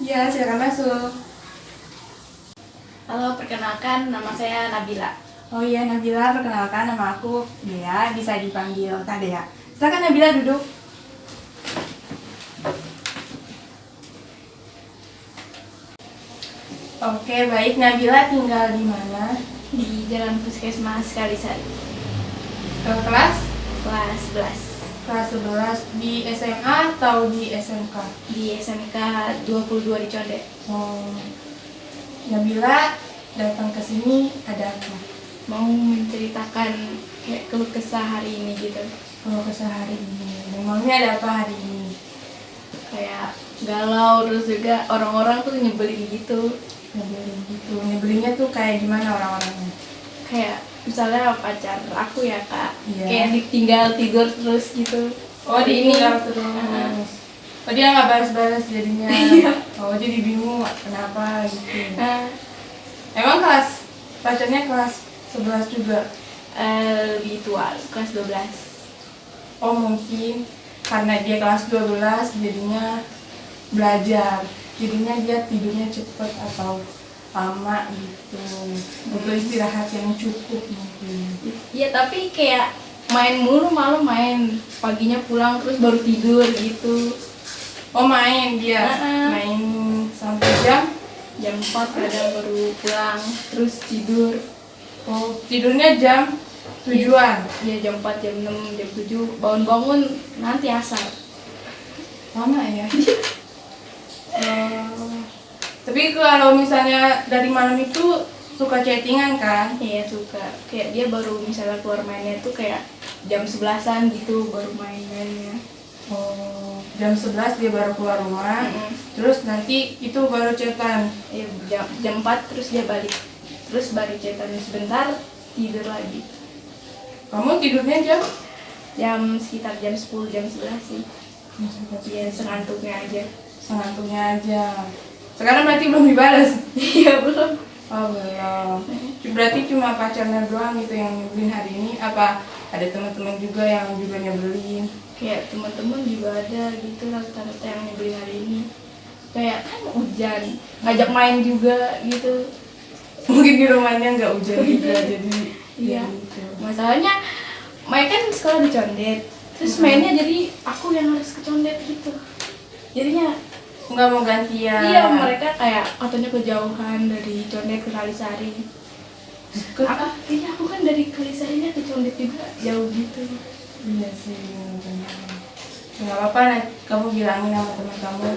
Iya, silakan masuk. Halo, perkenalkan nama saya Nabila. Oh iya, Nabila, perkenalkan nama aku Dea, bisa dipanggil Kak Dea. Silakan Nabila duduk. Oke, baik. Nabila tinggal di mana? Di Jalan Puskesmas Kalisari, Kelas? kelas 11. Kelas 11 di SMA atau di SMK? Di SMK 22 di Condet. Oh, Nabila datang ke sini ada apa? Mau menceritakan kayak keluh kesah hari ini gitu. Kalau kesehari ini, memangnya ada apa hari ini? Kayak galau, terus juga orang-orang tuh nyebelin gitu. Nyebelin gitu. Nyebelinnya tuh kayak gimana orang-orangnya? Kayak misalnya pacar aku ya kak, Iya. kayak ditinggal tidur terus gitu. Oh, Hari ini ditinggal terus. Oh, dia nggak balas-balas jadinya. Iya. Oh, jadi bingung kenapa gitu. Nah, Emang pacarnya kelas 11 juga? lebih tua, kelas 12. Oh, mungkin karena dia kelas 12 jadinya belajar. Jadinya dia tidurnya cepet atau lama gitu. Butuh istirahat yang cukup mungkin. Iya, tapi kayak main mulu, malam main, paginya pulang terus baru tidur gitu. Oh, main dia. Main sampai Jam 4 kadang baru pulang terus tidur. Oh, tidurnya jam tujuan. Ya jam 4, jam 6, jam 7 bangun-bangun nanti asar. Lama ya. Oh, tapi kalau misalnya dari malam itu suka chattingan kan? Iya suka. Kayak dia baru misalnya keluar mainnya tuh kayak jam 11-an gitu baru main-mainnya. Oh, jam 11 dia baru keluar rumah. Mm-mm. Terus nanti itu baru chatan. Iya jam 4 terus dia balik. Terus baru chatan sebentar tidur lagi. Kamu tidurnya Sekitar jam 10, jam 11 sih. Iya sengantuknya aja. sengantuknya aja. Sekarang berarti belum dibalas. Iya belum. Oh, belum. Berarti cuma pacarnya doang gitu yang nyebelin hari ini, apa ada teman-teman juga yang juga nyebelin? Kayak teman-teman juga ada gitu rata-rata yang nyebelin hari ini. Kayak kan hujan, ngajak main juga gitu. Mungkin di rumahnya nggak hujan juga jadi Iya. gitu. Masalahnya main kan sekolah di Condet. Terus mainnya jadi aku yang harus ke Condet gitu. Jadinya Nggak mau gantian. iya mereka kayak katanya kejauhan dari Condet ke Kalisari. Aku kan dari Kalisarinya ke Condet juga jauh gitu. Iya sih, benar. Nggak apa-apa, kamu bilangin sama teman kamu,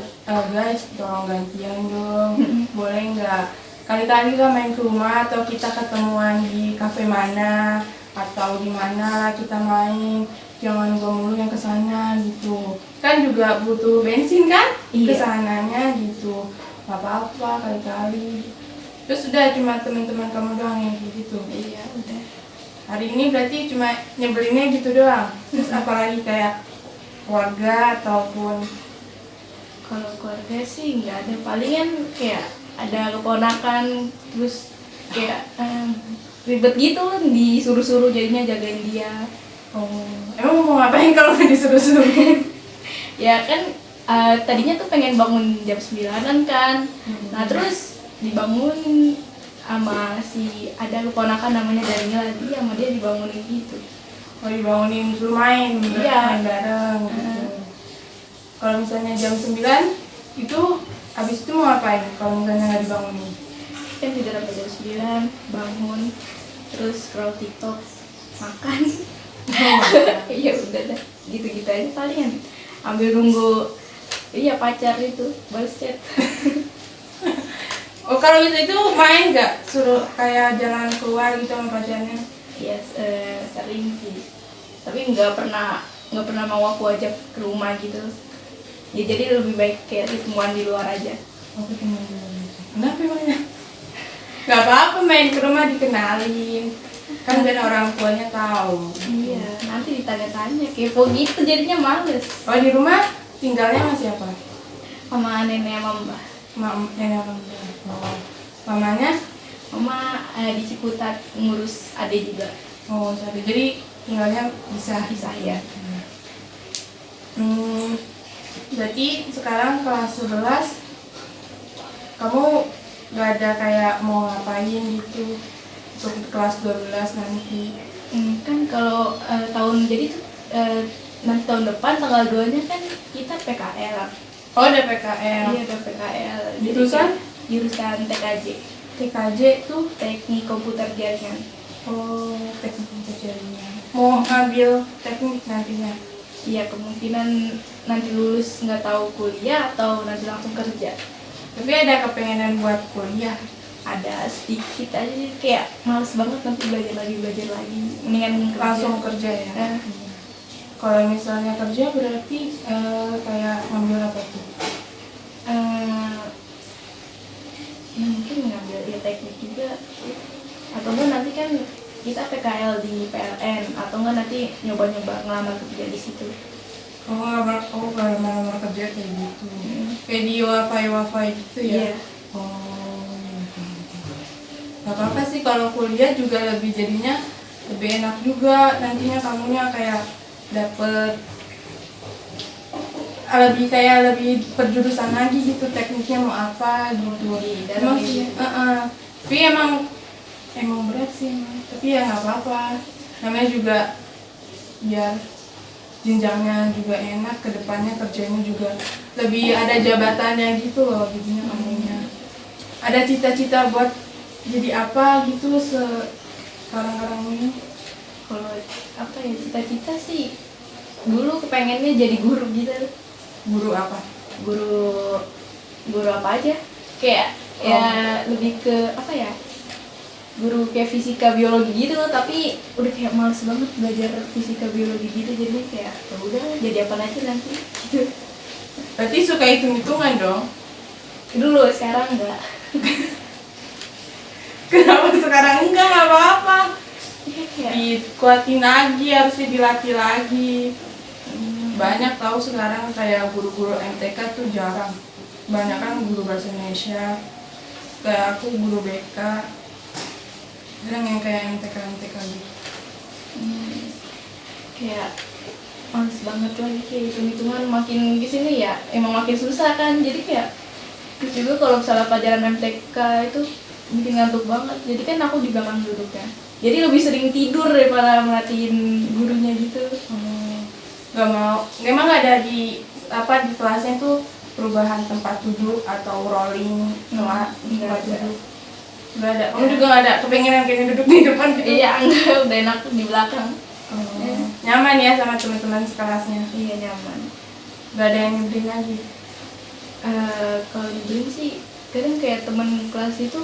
guys, tolong gantian dong, boleh nggak? Kali-kali lah main ke rumah atau kita ketemuan di kafe mana atau di mana kita main, jangan gua mulu yang kesana gitu. Kan juga butuh bensin kan, Iya. kesananya gitu. Nggak apa-apa kali-kali. Terus udah cuma teman-teman kamu doang yang kayak gitu. Iya udah. Hari ini berarti cuma nyebelinnya gitu doang. Terus apalagi kayak keluarga ataupun Kalau keluarga sih nggak ada, palingan kayak ada keponakan terus kayak ribet gitu disuruh-suruh jadinya jagain dia. emang mau ngapain kalau nggak disuruh-suruh? Ya kan tadinya tuh pengen bangun jam 9-an kan. Nah terus dibangun sama si ada keponakan namanya Daniel, dia sama dia dibangunin gitu. Oh, dibangunin suruh main, Iya. main bareng gitu. Kalau misalnya jam 9 itu habis itu mau ngapain kalau misalnya nggak dibangunin? Kan tidur sampai jam 9, bangun terus scroll TikTok, makan. Iya udah dah gitu-gitu aja palingan ambil nunggu pacar itu balas chat. Oh, kalau gitu itu main nggak suruh kayak jalan keluar gitu sama pacarnya? Ya sering sih, tapi nggak pernah mau aku ajak ke rumah gitu ya, jadi lebih baik kayak ketemuan di luar aja. Oh, ketemu dulu. Kenapa emangnya? Nggak apa-apa main ke rumah dikenalin, kan biar orang tuanya tahu. Iya nanti ditanya-tanya kepo gitu jadinya males. Oh, di rumah tinggalnya sama siapa? Sama nenek sama mbah. Nenek apa? Oh, mamanya? Mama di Ciputat ngurus adik juga. Oh, satu. Jadi tinggalnya bisa Ya. Berarti sekarang kelas 11 kamu nggak ada kayak mau ngapain gitu untuk kelas 12 nanti? Kan kalau nanti tahun depan tanggal 2-nya kan kita PKL. Oh, ada PKL. Iya, ada PKL. Jurusan? Jurusan TKJ. TKJ tuh? Teknik Komputer Jaringan. Oh, teknik komputer jaringan. Mau ngambil teknik nantinya? Iya, kemungkinan nanti lulus nggak tahu kuliah atau nanti langsung kerja. Tapi ada kepengenan buat kuliah? Ada sedikit aja sih, kayak males banget nanti belajar lagi. Mendingan kerja. Langsung kerja ya? Kalau misalnya kerja berarti kayak ngambil apa tuh? Ya mungkin ngambil ya teknik juga. Atau enggak nanti kan kita PKL di PLN, atau enggak nanti nyoba-nyoba ngelamar kerja di situ. Oh, ngelamar kerja kayak gitu. Kayak di wifi gitu ya? Iya. Oh, gak apa-apa sih kalau kuliah juga lebih jadinya lebih enak juga nantinya kamunya kayak dapet lebih perjurusan lagi gitu, tekniknya mau apa gitu. Emang sih, tapi emang berat sih emang. Tapi ya nggak apa-apa, namanya juga biar jenjangnya juga enak, kedepannya kerjanya juga lebih ada jabatannya gitu loh, jadinya kamunya ada cita-cita buat jadi apa gitu sekarang ini. Kalau apa ya, cita-cita sih dulu kepengennya jadi guru gitu. Guru apa? Guru apa aja, kayak ya lebih ke apa ya, guru kayak fisika biologi gitu. Tapi udah kayak males banget belajar fisika biologi gitu, jadi kayak ya udah jadi apa aja nanti gitu. Berarti suka hitung-hitungan dong? Dulu, sekarang enggak. Kenapa sekarang enggak? Nggak apa-apa, Ya, dikuatin lagi, harusnya dilatih lagi. Banyak tahu sekarang kayak guru-guru MTK tuh jarang, banyak kan guru bahasa Indonesia, kayak aku guru BK, jarang yang kayak MTK gitu. kayak males banget lagi, kayak hitung-hitungan makin kesini ya emang makin susah kan, jadi kayak terus juga kalau misalnya pelajaran MTK itu bikin ngantuk banget, jadi kan aku di belakang duduknya, jadi lebih sering tidur daripada merhatiin gurunya gitu. Gak mau, memang ada di kelasnya tuh perubahan tempat duduk atau rolling tempat duduk? Nggak ada. Kamu juga nggak ada kepengenan kayak duduk di depan gitu? Iya, enggak, udah enak di belakang. Nyaman ya sama teman-teman sekelasnya? Iya, nyaman. Gak ada yang nyebelin lagi? Kalau nyebelin sih kadang kayak teman kelas itu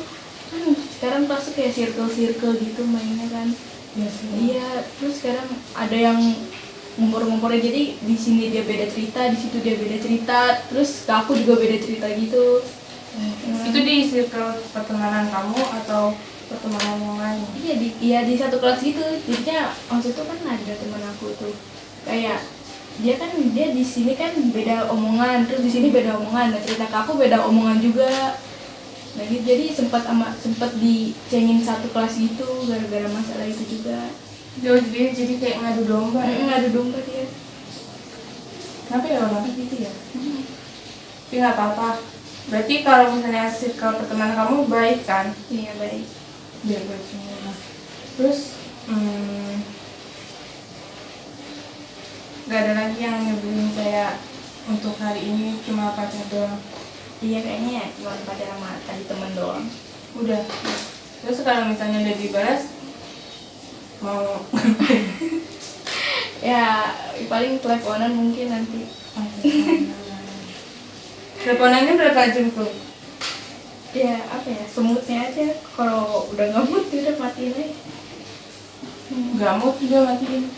kan sekarang kelasnya kayak circle gitu mainnya kan. Iya, terus sekarang ada yang ngumpul-ngumpulnya, jadi di sini dia beda cerita, di situ dia beda cerita, terus ke aku juga beda cerita gitu. Itu di circle pertemanan kamu atau pertemanan yang lain? Iya di satu kelas gitu. Jadinya waktu itu kan ada teman aku tuh kayak dia di sini kan beda omongan, terus di sini beda omongan, dan cerita ke aku beda omongan juga. Nah gitu, jadi sempat dicengin satu kelas gitu gara-gara masalah itu juga. Jadi kayak ngadu domba. Ngadu domba dia. Kenapa ya orang gitu ya? Tapi nggak apa-apa. Berarti kalau misalnya circle pertemanan kamu baik kan? Iya, baik. Biar baik semua. Terus nggak ada lagi yang nyebelin kayak untuk hari ini cuma pacar doang? Iya, kayaknya cuma pacar sama tadi temen doang. Udah. Terus kalau misalnya udah dibalas mau Ya paling teleponan mungkin nanti. teleponannya berapa jam tuh? Ya apa ya, semutnya aja. Kalau udah nggak mood udah matiin aja. Nggak mood juga matiin.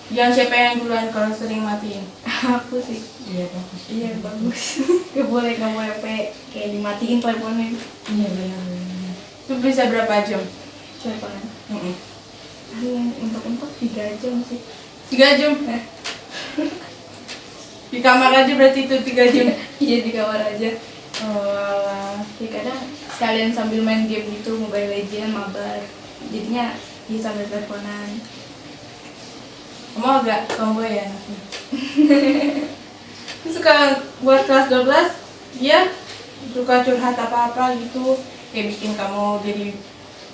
Yang siapa yang duluan kalau sering matiin? Aku sih. Iya bagus. Iya bagus. Gak boleh kayak dimatiin teleponnya. Iya benar. Itu bisa berapa jam? Teleponan. Untuk 3 jam sih. 3 jam? Di kamar aja berarti itu 3 jam? Iya, di kamar aja. Oh, Ya kadang sekalian sambil main game gitu, Mobile Legends, mabar. Jadinya dia sambil teleponan. kamu agak tomboy ya anaknya. Terus suka buat kelas 12 dia suka curhat apa-apa gitu, kayak bikin kamu jadi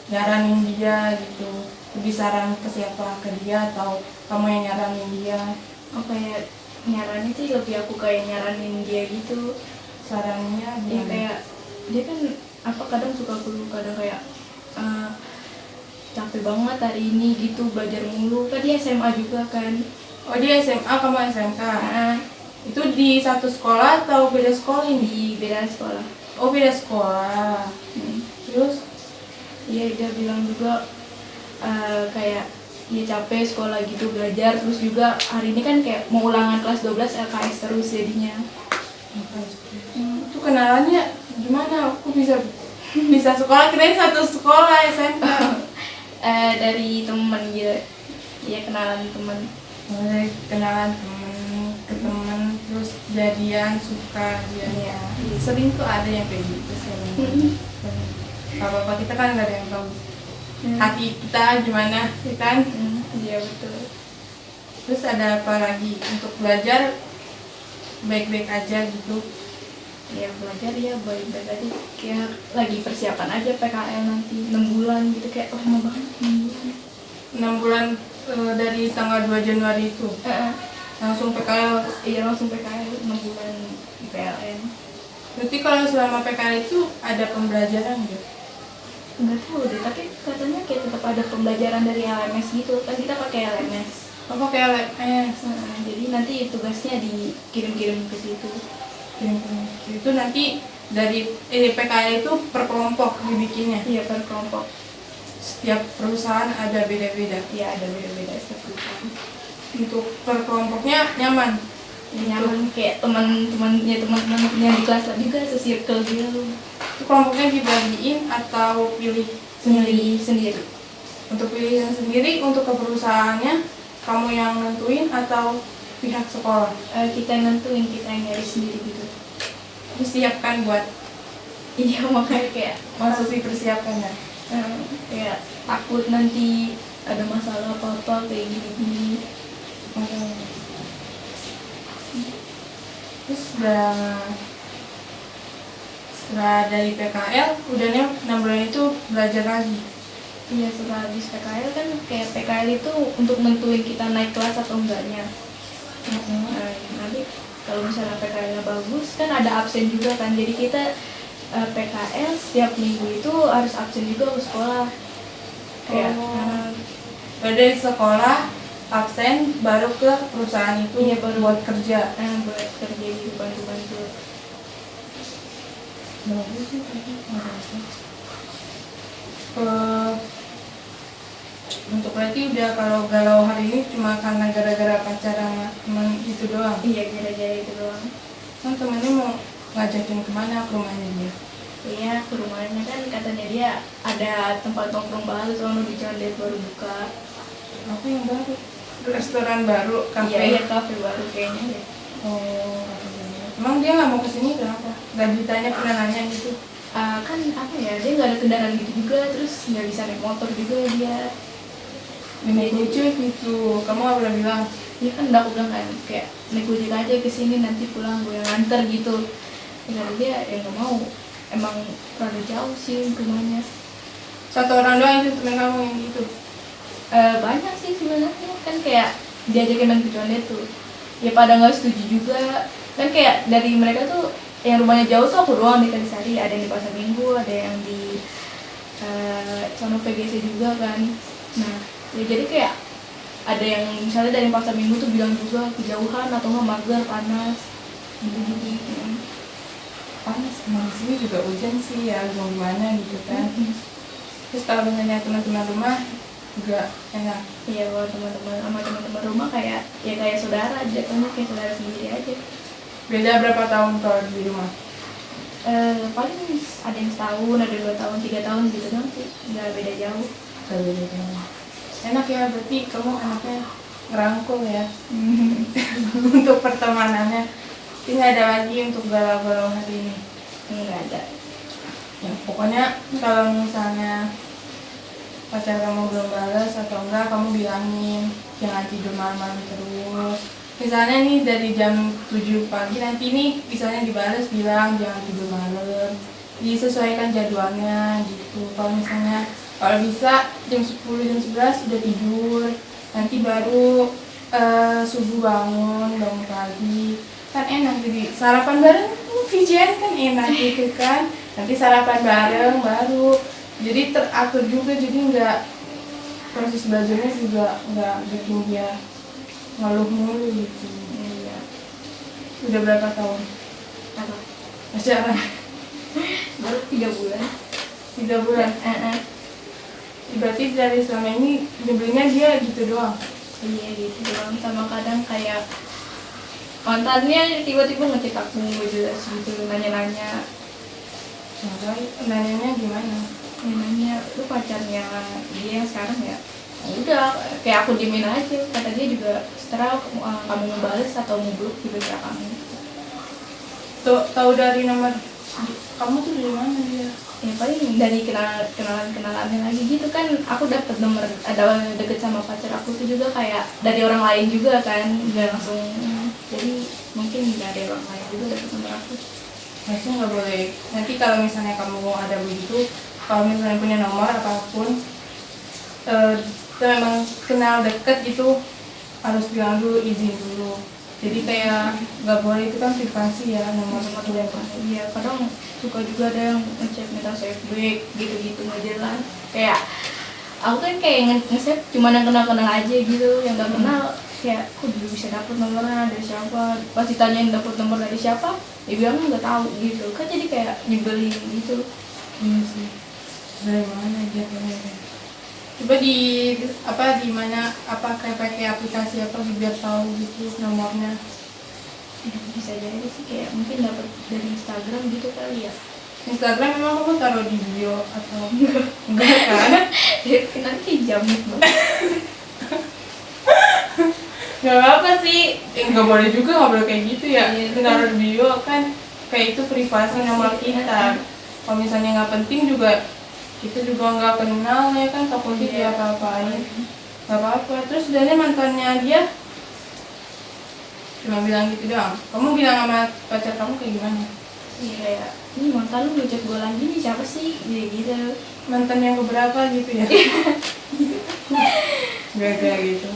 nyaranin dia gitu, lebih saran ke siapa, ke dia atau kamu yang nyaranin dia? Oh kayak nyaranin sih lebih aku kayak nyaranin dia gitu. Sarannya Ya gimana? kayak dia kan apa kadang suka keluh, kadang kayak eh, capek banget hari ini gitu belajar mulu, kan dia SMA juga kan. Oh dia SMA, kamu SMK. Nah, Itu di satu sekolah atau beda sekolah ini? di beda sekolah. Oh beda sekolah. Terus Iya dia bilang juga kayak ya capek sekolah gitu belajar, terus juga hari ini kan kayak mau ulangan kelas 12 LKS terus jadinya. itu kenalannya gimana? Aku bisa sekolah, kirain satu sekolah SMK. Dari temen gitu, ya kenalan temen. Mulai kenalan temen ke temen, terus jadian, suka dia. Iya. Sering tuh ada yang kayak gitu sering. Apa-apa kita kan nggak ada yang tahu hati kita gimana, ya kan? Iya betul. Terus ada apa lagi untuk belajar baik-baik aja gitu? Ya belajar ya baik-baik aja, kayak lagi persiapan aja PKL nanti 6 bulan gitu, kayak lama banget 6 bulan. 6 bulan dari tanggal 2 Januari itu langsung PKL. Iya langsung PKL 6 bulan PLN. Berarti kalau selama PKL itu ada pembelajaran gitu? Nggak tahu deh, tapi katanya kayak tetap ada pembelajaran dari LMS gitu kan, kita pakai LMS. Oh pakai LMS. Jadi nanti tugasnya dikirim-kirim ke situ. Itu nanti dari PKL itu per kelompok dibikinnya. Iya per kelompok. Setiap perusahaan ada beda-beda. Iya ada beda-beda setiap perusahaan. Untuk per kelompoknya nyaman. Nyaman kayak teman-temannya di kelas lah juga se-circle gitu. Itu kelompoknya dibagiin atau pilih sendiri? Sendiri. Untuk pilih yang sendiri, untuk ke perusahaannya kamu yang nentuin atau pihak sekolah? Kita nentuin, kita yang nyari sendiri gitu. Disiapkan buat Iya makanya kayak masuk persiapannya. kayak takut nanti ada masalah apa-apa kayak gini-gini. Terus setelah dari PKL, udahnya 6 bulan itu belajar lagi. Iya setelah habis PKL kan kayak PKL itu untuk nentuin kita naik kelas atau enggaknya. Nah, nanti kalau misalnya PKL-nya bagus kan ada absen juga kan, jadi kita PKL setiap minggu itu harus absen juga ke sekolah. Kayak dari sekolah absen baru ke perusahaan itu. Iya, baru buat kerja. Buat kerja gitu, bantu-bantu. Bagus sih. Untuk berarti udah kalau galau hari ini cuma karena gara-gara pacaran sama teman itu doang. Iya gara-gara itu doang. Kan temennya mau ngajakin kemana, ke rumahnya dia? Iya ke rumahnya kan, katanya dia ada tempat nongkrong baru soalnya di Condet baru buka. Apa yang baru? Restoran baru, kafe? Iya kafe baru kayaknya deh. Oh, kafe baru. Emang dia nggak mau kesini kenapa? Nggak ditanya, pernah nanya gitu? Kan apa ya, dia nggak ada kendaraan gitu juga, terus nggak bisa naik motor juga dia. Naik gojek gitu, kamu nggak pernah bilang? Dia kan udah aku bilang kan kayak naik gojek aja ke sini nanti pulang gue yang nganter gitu. Ya dia nggak mau, emang rada jauh sih rumahnya. Satu orang doang itu temen kamu yang gitu? Banyak sih sebenarnya kan, kayak diajakin main ke Condet tuh ya pada nggak setuju juga kan, kayak dari mereka tuh yang rumahnya jauh tuh aku doang di Kalisari, ada yang di Pasar Minggu, ada yang di sono PGC juga kan. Nah ya jadi kayak ada yang misalnya dari Pasar Minggu tuh bilang juga kejauhan atau nggak mager, panas gitu. Panas, emang di sini juga hujan sih ya, mau gimana gitu kan. Terus kalau misalnya teman-teman rumah juga enak. Iya kalau teman-teman rumah kayak ya kayak saudara aja, kayak saudara sendiri aja. Beda berapa tahun kalau di rumah? Paling ada yang setahun, ada 2 tahun, 3 tahun gitu kan sih, nggak beda jauh. Enak ya, berarti kamu anaknya ngerangkul ya. Untuk pertemanannya. Tapi nggak ada lagi untuk galau-galau hari ini? Nggak ada. Ya pokoknya kalau misalnya pacar kamu belum balas atau enggak, kamu bilangin, jangan tidur malam-malam terus, misalnya nih dari jam 7 pagi nanti nih misalnya dibales bilang jangan tidur malam, disesuaikan jadwalnya gitu. Kalau misalnya kalau bisa jam 10 jam 11 udah tidur, nanti baru subuh bangun pagi kan enak, jadi sarapan bareng VJN kan enak gitu kan, nanti sarapan bareng baru jadi teratur juga, jadi nggak proses belajarnya juga nggak bikin dia ngeluh mulu gitu. Iya. Udah berapa tahun Apa? pacaran? Baru 3 bulan. 3 bulan. Berarti dari selama ini nyebelinnya dia gitu doang? Iya gitu doang, sama kadang kayak mantannya tiba-tiba ngecek aku nggak jelas gitu, nanya-nanya. Nanyanya gimana? Nanya, lu pacarnya dia yang sekarang ya? Udah, kayak aku diemin aja, kata dia juga setelah kamu ngebales atau ngeblok juga ya kamu. Tahu dari nomor kamu tuh dari mana dia? Ya paling dari kenalannya lagi gitu kan, aku dapet nomor, ada deket sama pacar aku tuh juga kayak dari orang lain juga kan, nggak langsung, jadi mungkin dari orang lain juga dapet nomor aku. Maksudnya nggak boleh, nanti kalau misalnya kamu ada begitu, kalau misalnya punya nomor apapun kita memang kenal deket gitu, harus bilang dulu, izin dulu. Jadi kayak nggak boleh, itu kan privasi ya, nomor dia kan. Iya, kadang suka juga ada yang ngecek minta save back gitu-gitu nggak jelas. Kayak aku kan kayak nge-save cuma yang kenal-kenal aja gitu, yang nggak kenal kayak kok dulu bisa dapet nomornya dari siapa. Pas ditanyain dapet nomor dari siapa, dia bilang nggak tahu gitu. Kan jadi kayak nyebelin gitu. Iya sih. Dari mana dia kayaknya? Coba di mana kayak pakai aplikasi apa biar tahu gitu nomornya. Bisa jadi sih kayak mungkin dapat dari Instagram gitu kali ya. Instagram memang kamu taruh di bio atau enggak kan? Nanti jamit banget. Gak apa sih, nggak boleh juga, nggak boleh kayak gitu ya. Iya, Taruh di bio kan kayak itu privasi nomor kita. Kalau misalnya nggak penting juga, kita juga nggak kenal ya kan, takutnya dia apa-apain. Gak apa-apa. Terus sebenarnya mantannya dia cuma bilang gitu doang. Kamu bilang sama pacar kamu kayak gimana? Iya kayak, nih mantan lu ngechat gue lagi nih siapa sih? Gitu. Mantan yang keberapa gitu ya? Gak gitu.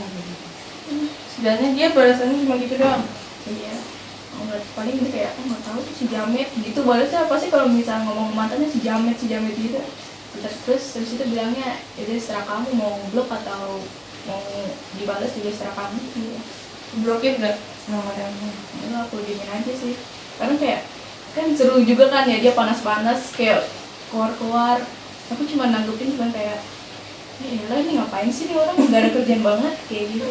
Sebenarnya dia balasannya cuma gitu doang. Iya. Nggak, paling dia kayak aku nggak tahu si jamet gitu, balasnya apa sih kalau misalnya ngomong mantannya si jamet gitu. Terus habis itu bilangnya ya udah serah kamu mau blok atau mau dibalas juga serah kamu gitu. Blokir gak nomornya? Enggak, aku diemin aja sih, karena kayak kan seru juga kan ya, dia panas-panas kayak keluar-keluar, aku cuma nanggepin cuma kayak lah ini ngapain sih nih orang, nggak ada kerjaan banget kayak gitu.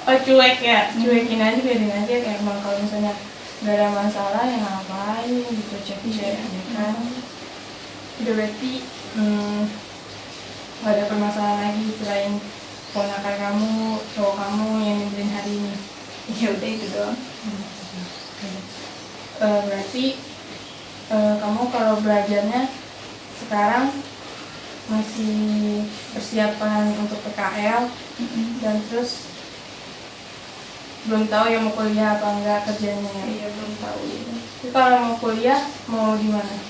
Oh cuek ya, cuekin aja, biarin aja, kayak emang kalau misalnya gak ada masalah ya ngapain gitu, cek ya kan. Udah berarti gak ada permasalahan lagi selain ponakan kamu, cowok kamu yang nyebelin hari ini. Ya udah itu doang. Berarti kamu kalau belajarnya sekarang masih persiapan untuk PKL, dan terus belum tahu ya mau kuliah apa enggak kerjanya ya? Iya belum tahu gitu. Tapi kalau mau kuliah mau di mana?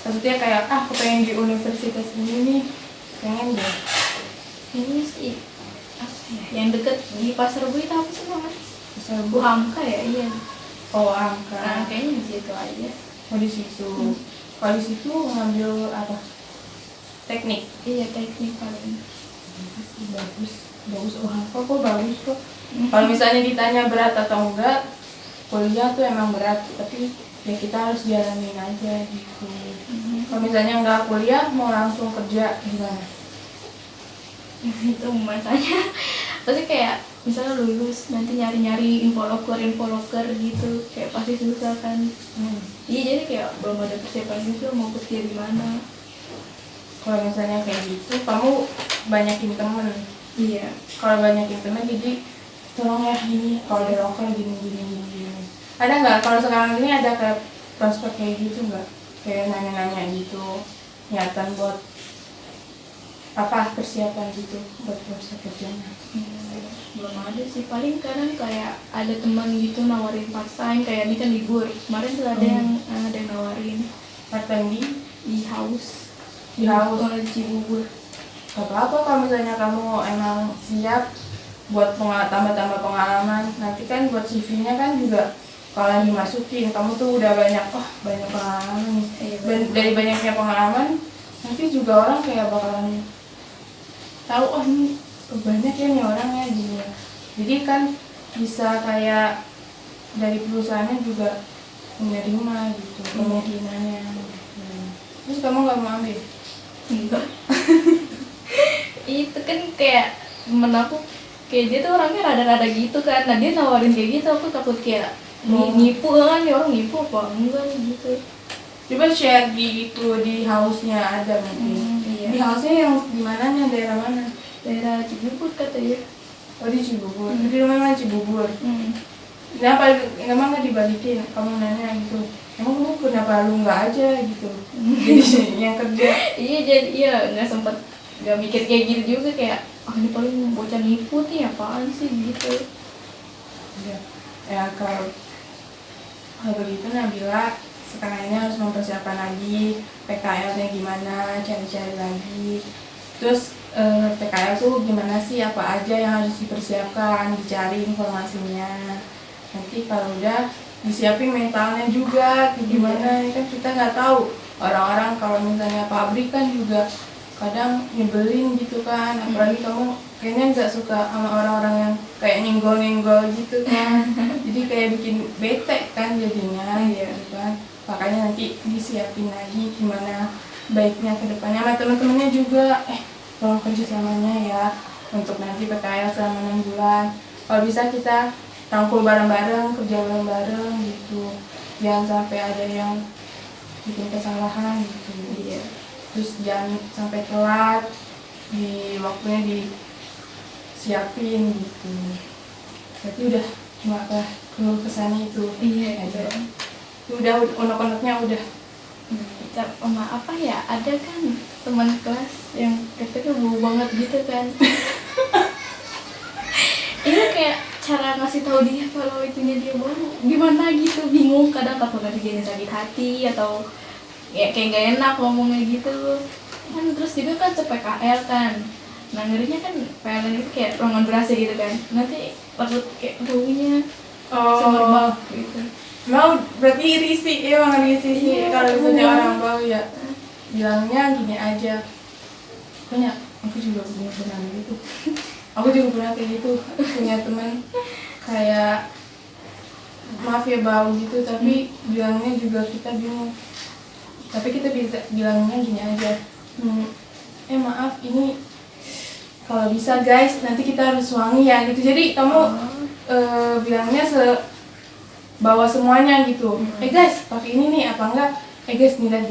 Maksudnya kayak aku pengen di universitas ini nih, pengen deh. Ini sih apa ya, yang deket di Pasar Rebo itu apa sih namanya? Pasar Bu Hamka ya, iya. Oh angka. Nah kayaknya di situ aja. Oh di situ. Kalau di situ ngambil apa? Teknik. Iya teknik paling. Bagus. Oh angka kok bagus kok. Kalau misalnya ditanya berat atau enggak, kuliah tuh emang berat, tapi ya kita harus jalanin aja gitu. Kalau misalnya enggak kuliah, mau langsung kerja gimana? Itu masanya pasti kayak misalnya lulus nanti nyari-nyari info loker gitu, kayak pasti susah kan. Iya jadi kayak belum ada persiapan juga mau kerja di mana. Kalau misalnya kayak gitu, kamu banyakin temen. Iya. Kalau banyakin temen, jadi tolong ya gini, kalau di loker gini. Ada nggak kalau sekarang ini ada kayak prospek kayak gitu nggak? Kayak nanya-nanya gitu, niatan buat apa persiapan gitu buat proses kerjanya? Belum ada sih, paling kadang kayak ada teman gitu nawarin part time, kayak ini kan libur kemarin tuh ada yang nawarin Part time di house di house. kalau di Cibubur. Gak apa-apa kalau misalnya kamu emang siap buat tambah-tambah pengalaman. Nanti kan buat CV-nya kan juga kalau dimasukin kamu tuh udah banyak pengalaman nih. Iya, Dari banyaknya pengalaman nanti juga orang kayak bakalan tahu ini banyak ya nih orangnya gitu. Jadi kan bisa kayak dari perusahaannya juga menerima gitu kemungkinannya. Terus kamu nggak mau ambil? Enggak. Itu kan kayak temen aku, kayak dia tuh orangnya rada-rada gitu kan, nah dia nawarin kayak gitu, aku takut kayak nipu kan, ya orang nipu apa enggak gitu. Coba share di itu di house-nya ada mungkin. Iya. Di house-nya yang di mananya, daerah mana? Daerah Cibubur katanya. Oh di Cibubur. Di rumah mana Cibubur? Kenapa emang nggak dibalikin? Kamu nanya gitu. Emang kamu kenapa lu nggak aja gitu? Jadi yang kerja. Iya, jadi iya nggak sempet, nggak mikir kayak gitu juga, kayak ini paling bocah nipu nih, apaan sih gitu. Ya kalau begitu Nabila sekarang ini harus mempersiapkan lagi PKL-nya gimana, cari-cari lagi. Terus PKL tuh gimana sih, apa aja yang harus dipersiapkan, dicari informasinya. Nanti kalau udah disiapin mentalnya juga gimana, kan kita nggak tahu orang-orang kalau misalnya pabrik kan juga kadang nyebelin gitu kan, apalagi kamu kayaknya nggak suka sama orang-orang yang kayak nyenggol-nyenggol gitu kan. Jadi kayak bikin bete kan jadinya gitu kan. Makanya nanti disiapin lagi gimana baiknya ke depannya sama teman-temannya juga. Tolong kerjasamanya ya untuk nanti PKL selama 6 bulan. Kalau bisa kita rangkul bareng-bareng, kerja bareng-bareng gitu. Jangan sampai ada yang bikin kesalahan gitu. Iya. Terus jangan sampai telat, di waktunya disiapin gitu. Berarti udah cuma keluh kesannya itu. Iya aja. Udah unek-uneknya udah. Sama apa ya, ada kan teman kelas yang katanya bau banget gitu kan. Ini kayak cara ngasih tahu dia kalau itunya dia bau gimana gitu, bingung, kadang takut nanti dia sakit hati atau ya kayak gak enak ngomongnya gitu kan. Terus juga kan PKL kan, nah ngerinya kan PLN itu kayak ruangan berasa gitu kan, nanti takut kayak baunya semerbak gitu. Mau berarti risih, emang risih sih kalau misalnya orang bau ya. Bilangnya gini aja, banyak, aku juga pernah gitu. Aku juga pernah kayak gitu, punya teman kayak maaf ya bau gitu, tapi bilangnya juga kita bingung. Tapi kita bisa bilangnya gini aja, maaf ini kalau bisa guys nanti kita harus wangi ya gitu. Jadi kamu bilangnya bawa semuanya gitu. Guys pakai ini nih apa enggak? Guys nih lihat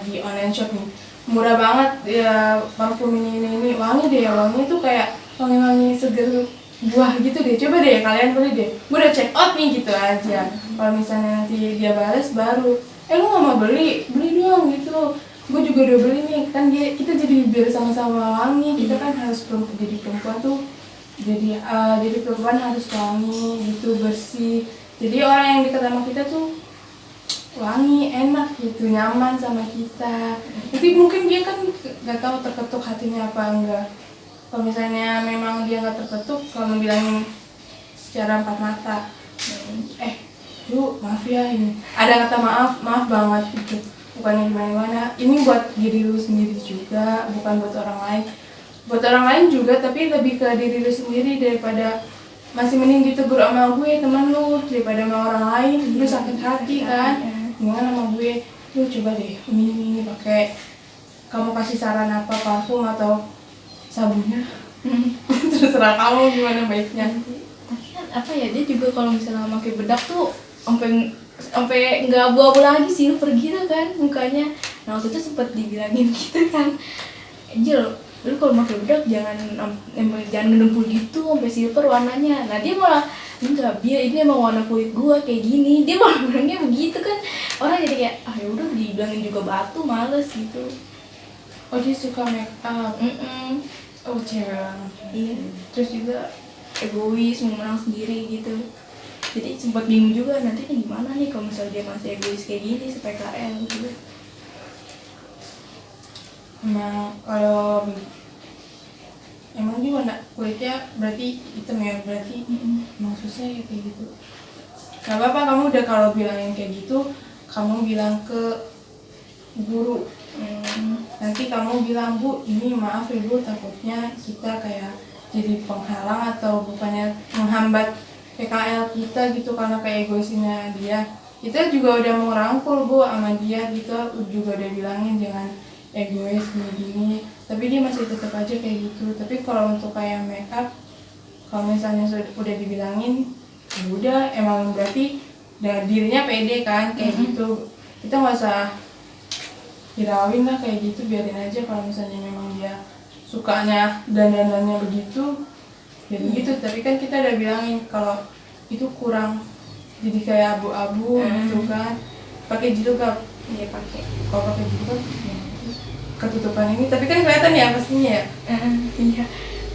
di online shop nih murah banget ya, parfum ini wangi deh, wangi tuh kayak wangi-wangi seger buah gitu deh, coba deh kalian beli deh, gue udah check out nih gitu aja. Kalau misalnya nanti dia balas baru lu nggak mau beli dong gitu, gue juga udah beli nih kan, kita jadi biar sama-sama wangi. Kita kan harus jadi perempuan tuh jadi perempuan harus wangi gitu, bersih, jadi orang yang dekat sama kita tuh wangi, enak gitu, nyaman sama kita. Jadi mungkin dia kan nggak tahu terketuk hatinya apa enggak. Kalau misalnya memang dia nggak terketuk, kalau bilangin secara empat mata, lu maaf ya, ini ada kata maaf banget gitu, bukannya gimana-gimana, ini buat diri lu sendiri juga, bukan buat orang lain. Buat orang lain juga, tapi lebih ke diri lu sendiri, daripada masih mending ditegur sama gue teman lu daripada sama orang lain. Lu sakit hati kan, gimana sama gue, lu coba deh ini pakai, kamu kasih saran apa, parfum atau sabunnya terserah kamu gimana baiknya. Tapi kan apa ya, dia juga kalau misalnya pakai bedak tuh sampai nggak abu-abu lagi, silver gitu kan mukanya. Nah waktu itu sempet dibilangin gitu kan, Jil, lu kalau pakai bedak jangan ngedempul gitu sampai silver warnanya. Nah dia malah enggak, biar ini emang warna kulit gua kayak gini, dia malah bilangnya begitu kan. Orang jadi kayak ya udah dibilangin juga batu, males gitu. Oh dia suka make up. Mm-mm. Oh cewek banget. Iya, terus juga egois, mau menang sendiri gitu. Jadi sempat bingung juga nantinya gimana nih kalau misalnya dia masih egois kayak gini se-PKL gitu. Emang dia warna kulitnya berarti hitam ya, berarti emang susah ya kayak gitu. Gak apa-apa, kamu udah kalau bilangin kayak gitu, kamu bilang ke guru. Nanti kamu bilang, Bu, ini maaf ya Bu, takutnya kita kayak jadi penghalang atau bukannya menghambat PKL kita gitu karena kayak egoisnya dia. Kita juga udah mau rangkul Bu sama dia gitu, juga udah bilangin jangan egois gini-gini, tapi dia masih tetap aja kayak gitu. Tapi kalau untuk kayak make up, kalau misalnya udah dibilangin, ya udah emang berarti dirinya pede kan kayak gitu. Kita nggak usah hirauin lah kayak gitu, biarin aja. Kalau misalnya memang dia sukanya dandanannya begitu ya begitu, tapi kan kita udah bilangin kalau itu kurang, jadi kayak abu-abu gitu kan. Pakai jilbab, Iya pakai. kalau pakai jilbab ya ketutupan ini, tapi kan kelihatan ya pastinya ya. Iya.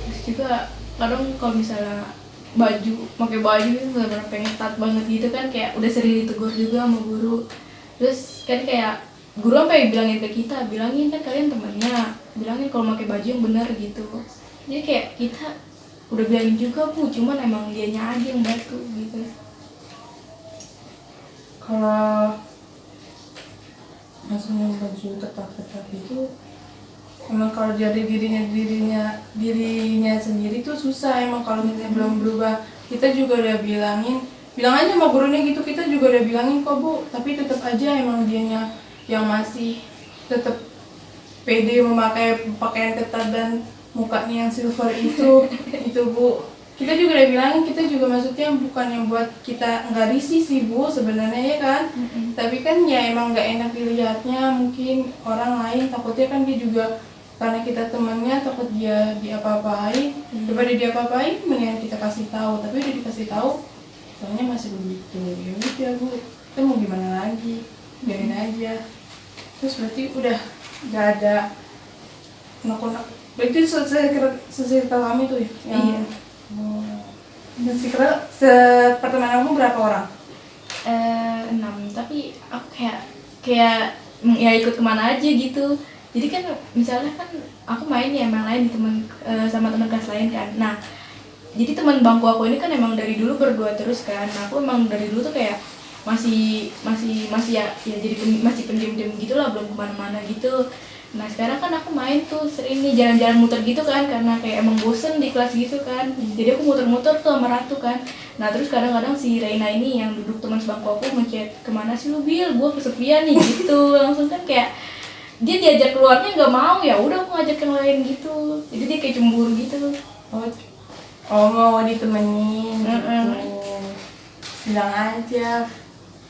Terus juga kadang kalau misalnya pakai baju itu benar-benar pengen ketat banget gitu kan, kayak udah sering ditegur juga sama guru. Terus kan kayak guru sampai bilangin ke kita, bilangin kan kalian temannya, bilangin kalau pakai baju yang benar gitu. Jadi kayak kita udah bilangin juga Bu, cuman emang dianya aja yang batu gitu. Kalau maksudnya baju ketat-ketat itu emang kalau dari dirinya sendiri tuh susah emang. Kalau misalnya belum berubah, kita juga udah bilang aja sama gurunya gitu, kita juga udah bilangin kok Bu, tapi tetap aja emang dianya yang masih tetap pede memakai pakaian ketat dan mukanya yang silver itu itu Bu. Kita juga udah bilangin, kita juga maksudnya bukan yang buat kita nggak risih sih Bu sebenarnya ya kan. Tapi kan ya emang nggak enak dilihatnya, mungkin orang lain takutnya kan dia juga, karena kita temannya takut dia diapa-apain. Daripada dia apa-apain mendingan kita kasih tahu, tapi udah dikasih tahu soalnya masih begitu. Ya udah Bu, kita mau gimana lagi, biarin aja. Terus berarti udah nggak ada unek-unek. Berarti se-circle kami tuh ya? Iya. Pertemanan kamu berapa orang? 6, tapi aku kayak ya ikut kemana aja gitu. Jadi kan misalnya kan aku main ya emang lain di sama teman kelas lain kan. Nah jadi teman bangku aku ini kan emang dari dulu berdua terus kan. Nah aku emang dari dulu tuh kayak masih ya jadi masih pendiam-diam gitulah, belum kemana-mana gitu. Nah sekarang kan aku main tuh sering nih jalan-jalan muter gitu kan, karena kayak emang bosen di kelas gitu kan. Jadi aku muter-muter tuh sama Ratu kan. Nah terus kadang-kadang si Reina ini yang duduk teman sebangku aku ngechat, kemana sih lu Bil, gue kesepian nih gitu. Langsung kan kayak dia diajak keluarnya nggak mau, ya udah aku ngajak yang lain gitu. Jadi dia kayak cemburu gitu. Oh mau ditemenin gitu. Bilang aja,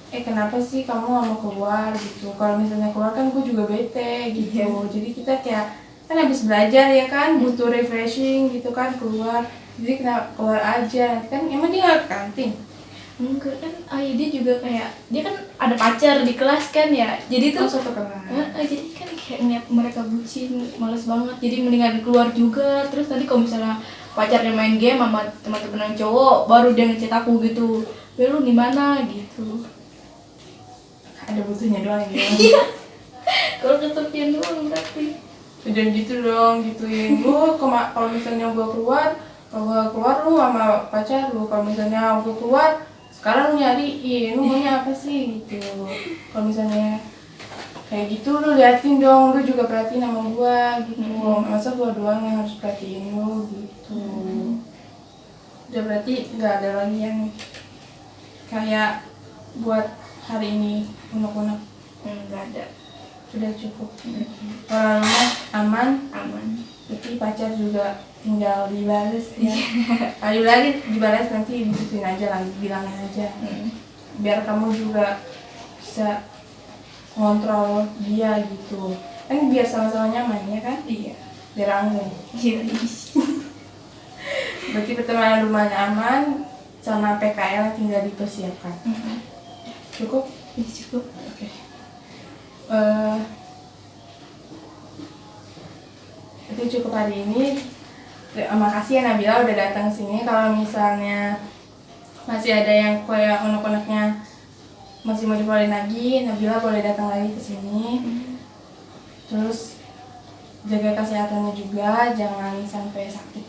kenapa sih kamu gak mau keluar gitu. Kalau misalnya keluar kan gue juga bete gitu. Jadi kita kayak kan habis belajar ya kan, butuh refreshing gitu kan, keluar. Jadi kenapa keluar aja, kan emang dia gak ke kantin? Enggak kan, dia juga kayak, dia kan ada pacar di kelas kan ya. Jadi tuh satu kelas. Jadi kan kayak ngeliat mereka bucin, males banget. Jadi mendingan keluar juga. Terus tadi kalau misalnya pacarnya main game sama teman-teman yang cowok, baru dia ngechat aku gitu, lu di mana gitu. Ada butuhnya doang gitu. Iya. Kalau kesepian doang berarti. Jangan gitu dong, gituin lu. Kalau misalnya gua keluar, kalau gua keluar lu sama pacar lu. Kalau misalnya gua keluar, sekarang lu nyariin, lu maunya apa sih gitu. Kalau misalnya kayak gitu lu liatin dong, lu juga perhatiin sama gua gitu. Masa gua doang yang harus perhatiin lu gitu. Udah berarti nggak ada lagi yang kayak buat hari ini unek-unek. Nggak ada. Sudah cukup. Orangnya aman. Berarti pacar juga tinggal dibales ya. Kalau lagi dibales nanti digituin aja lagi, bilangin aja. Biar kamu juga bisa ngontrol dia gitu. Kan biar sama-sama nyaman ya kan? Iya. Biar anggun. Iya. Berarti pertemanan rumahnya aman, sama PKL tinggal dipersiapkan. Cukup? Cukup. Oke. hari ini. Makasih ya Nabila udah datang sini. Kalau misalnya masih ada yang kayak unek-uneknya masih mau dikeluarin lagi, Nabila boleh datang lagi ke sini. Terus jaga kesehatannya juga, jangan sampai sakit.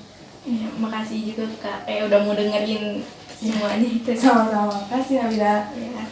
Ya, makasih juga Kak, kayak udah mau dengerin semuanya itu. Sama-sama, makasih Nabila. Ya.